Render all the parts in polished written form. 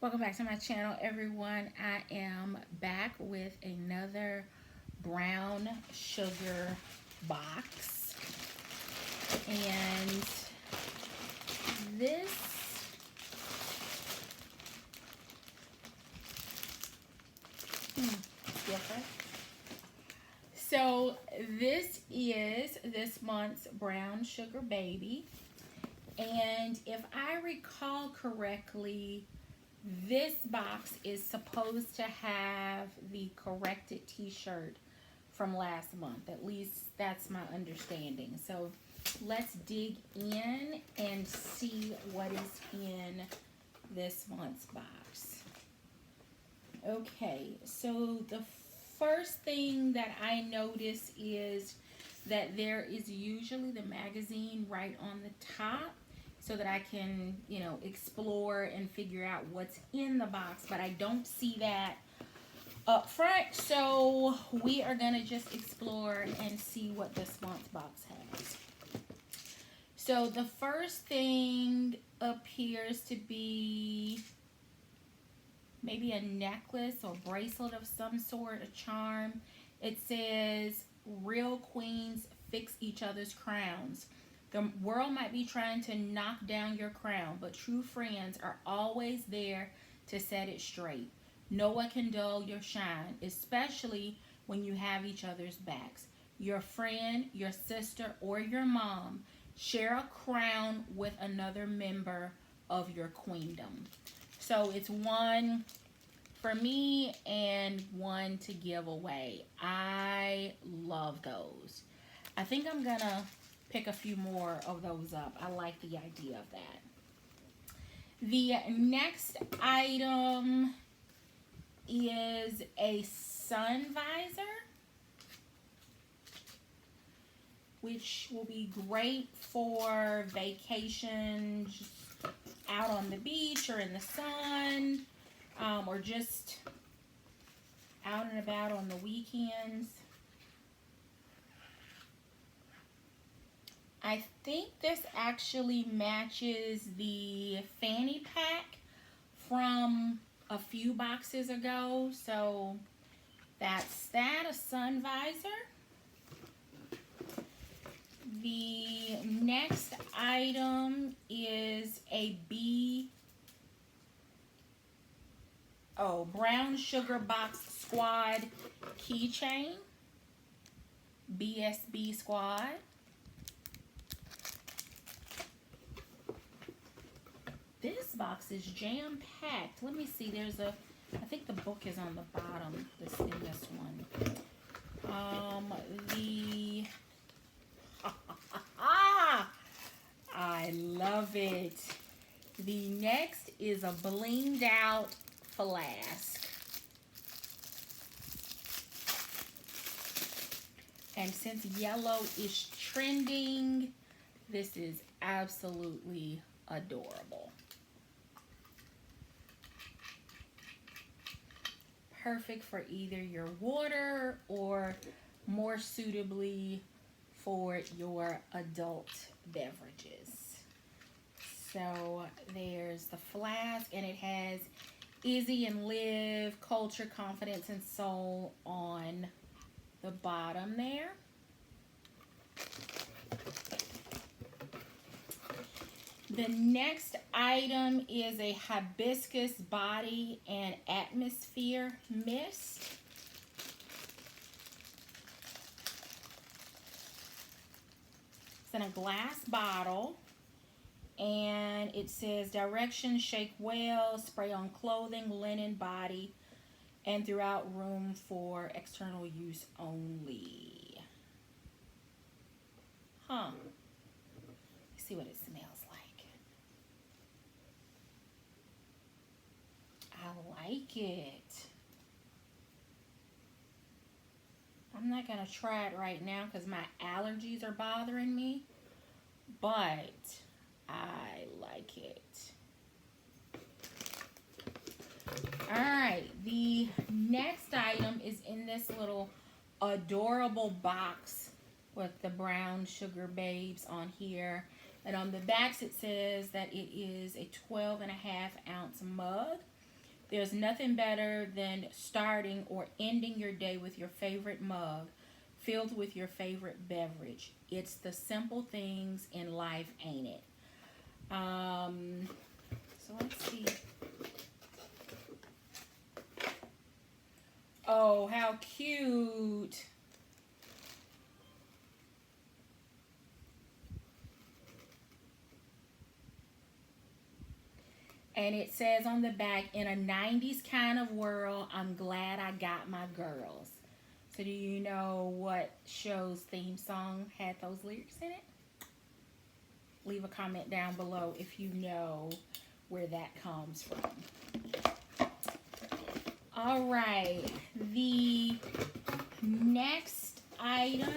Welcome back to my channel, everyone. I am back with another brown sugar box. And this is different. So this is this month's brown sugar baby. And if I recall correctly, this box is supposed to have the corrected t-shirt from last month. At least that's my understanding. So let's dig in and see what is in this month's box. Okay, so the first thing that I notice is that there is usually the magazine right on the top, so that I can, explore and figure out what's in the box, but I don't see that up front, so we are gonna just explore and see what this month's box has. So the first thing appears to be maybe a necklace or bracelet of some sort, a charm. It says, "Real queens fix each other's crowns. The world might be trying to knock down your crown, but true friends are always there to set it straight. No one can dull your shine, especially when you have each other's backs. Your friend, your sister, or your mom share a crown with another member of your queendom." So it's one for me and one to give away. I love those. I think I'm gonna pick a few more of those up. I like the idea of that. The next item is a sun visor, which will be great for vacations out on the beach or in the sun, or just out and about on the weekends. I think this actually matches the fanny pack from a few boxes ago. So that's that, a sun visor. The next item is a brown sugar box squad keychain. BSB squad. This box is jam-packed. Let me see. I think the book is on the bottom in this one. I love it. The next is a blinged out flask. And since yellow is trending, this is absolutely adorable. Perfect for either your water or more suitably for your adult beverages. So there's the flask, and it has Izzy and Liv, Culture, Confidence, and Soul on the bottom there. The next item is a hibiscus body and atmosphere mist. It's in a glass bottle, and it says directions: shake well, spray on clothing, linen, body, and throughout room for external use only. Let's see what it smells like. I like it. I'm not going to try it right now because my allergies are bothering me, but I like it. Alright, the next item is in this little adorable box with the brown sugar babes on here. And on the backs it says that it is a 12.5 ounce mug. There's nothing better than starting or ending your day with your favorite mug filled with your favorite beverage. It's the simple things in life, ain't it? So let's see. Oh, how cute. And it says on the back, in a 90s kind of world, I'm glad I got my girls. So do you know what show's theme song had those lyrics in it? Leave a comment down below if you know where that comes from. All right, the next item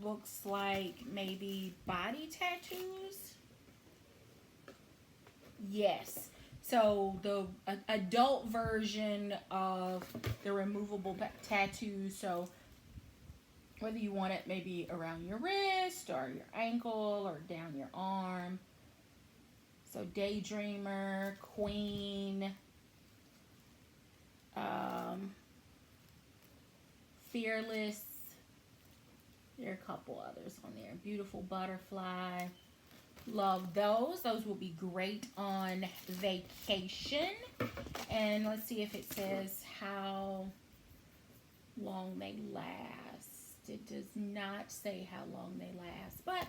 looks like maybe body tattoos. Yes. So the adult version of the removable tattoos. So whether you want it maybe around your wrist or your ankle or down your arm. So Daydreamer, Queen, Fearless. There are a couple others on there. Beautiful Butterfly. Love those. Those will be great on vacation. And let's see if it says how long they last. It does not say how long they last, but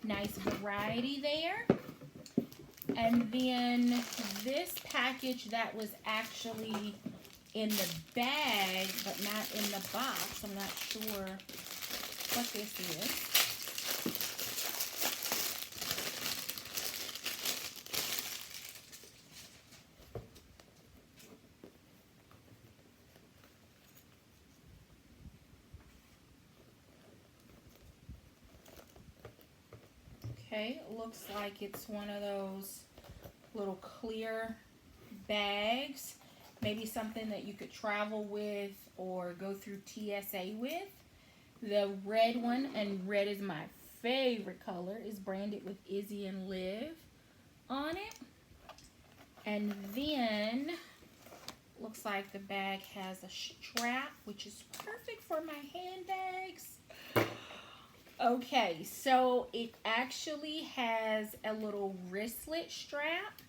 nice variety there. And then this package that was actually in the bag, but not in the box. I'm not sure what this is. Okay, it looks like it's one of those little clear bags. Maybe something that you could travel with or go through TSA with. The red one, and red is my favorite color, is branded with Izzy and Liv on it. And then looks like the bag has a strap, which is perfect for my handbags. Okay, so it actually has a little wristlet strap,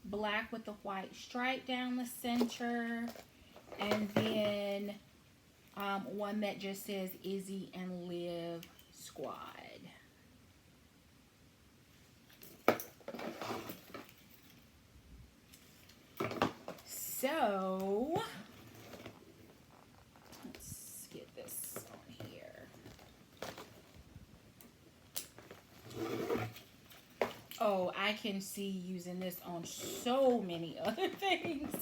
black with a white stripe down the center, and then one that just says Izzy and Liv Squad. So let's get this on here. Oh, I can see using this on so many other things.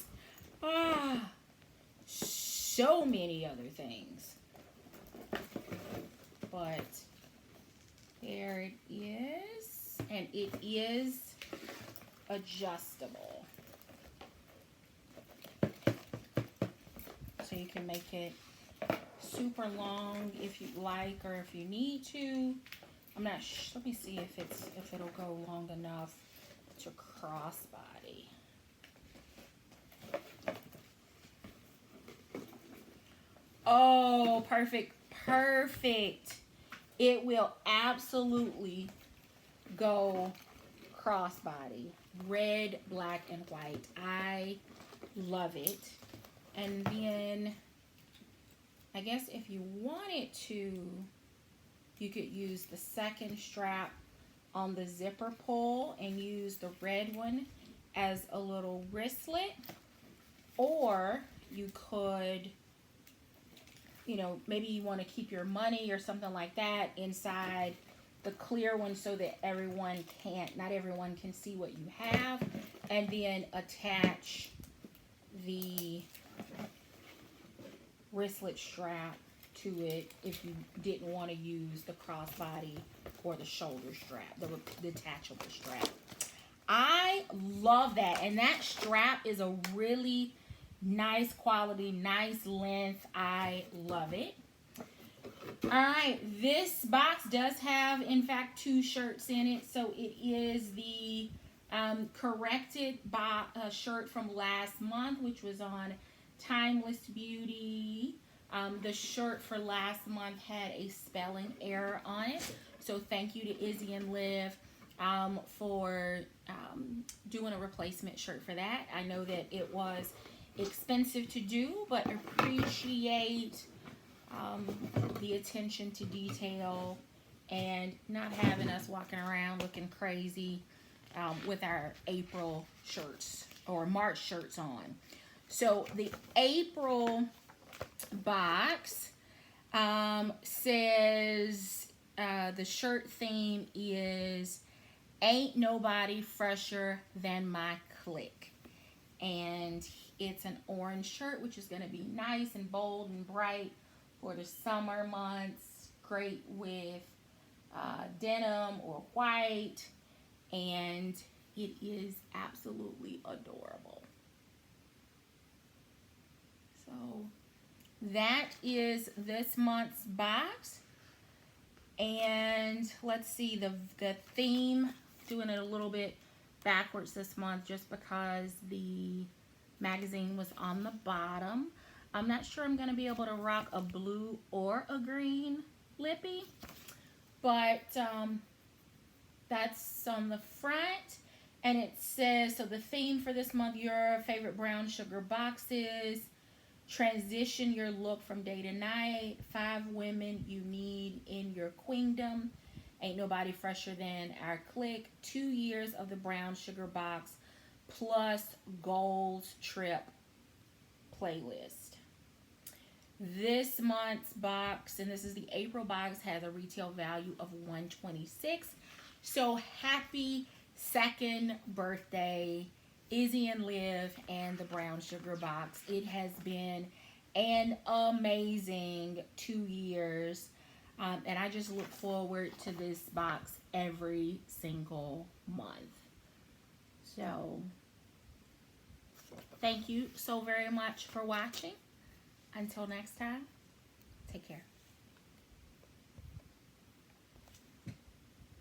So many other things. But there it is. And it is adjustable. So you can make it super long if you like or if you need to. I'm not sure. Let me see if it'll go long enough to crossbody. Oh, perfect. Perfect. It will absolutely go crossbody. Red, black, and white. I love it. And then I guess if you wanted to, you could use the second strap on the zipper pull and use the red one as a little wristlet. Or you could, you know, maybe you want to keep your money or something like that inside the clear one so that not everyone can see what you have, and then attach the wristlet strap to it if you didn't want to use the crossbody or the shoulder strap, the detachable strap. I love that, and that strap is a really nice quality, nice length. I love it. All right, this box does have, in fact, 2 shirts in it. So it is the corrected shirt from last month, which was on Timeless Beauty. The shirt for last month had a spelling error on it. So thank you to Izzy and Liv for doing a replacement shirt for that. I know that it was expensive to do, but appreciate the attention to detail and not having us walking around looking crazy with our April shirts or March shirts on. So the April box says the shirt theme is "Ain't Nobody Fresher Than My Click," and it's an orange shirt, which is going to be nice and bold and bright for the summer months. Great with denim or white, and it is absolutely adorable. So that is this month's box. And let's see, the theme, doing it a little bit backwards this month just because the magazine was on the bottom. I'm not sure I'm going to be able to rock a blue or a green lippy, but that's on the front. And it says, so the theme for this month, your favorite brown sugar boxes, transition your look from day to night, 5 women you need in your queendom, ain't nobody fresher than our clique, 2 years of the brown sugar box, plus goals trip playlist. This month's box, and this is the April box, has a retail value of $126. So happy 2nd birthday, Izzy and Liv and the brown sugar box. It has been an amazing 2 years. And I just look forward to this box every single month. So thank you so very much for watching. Until next time, take care.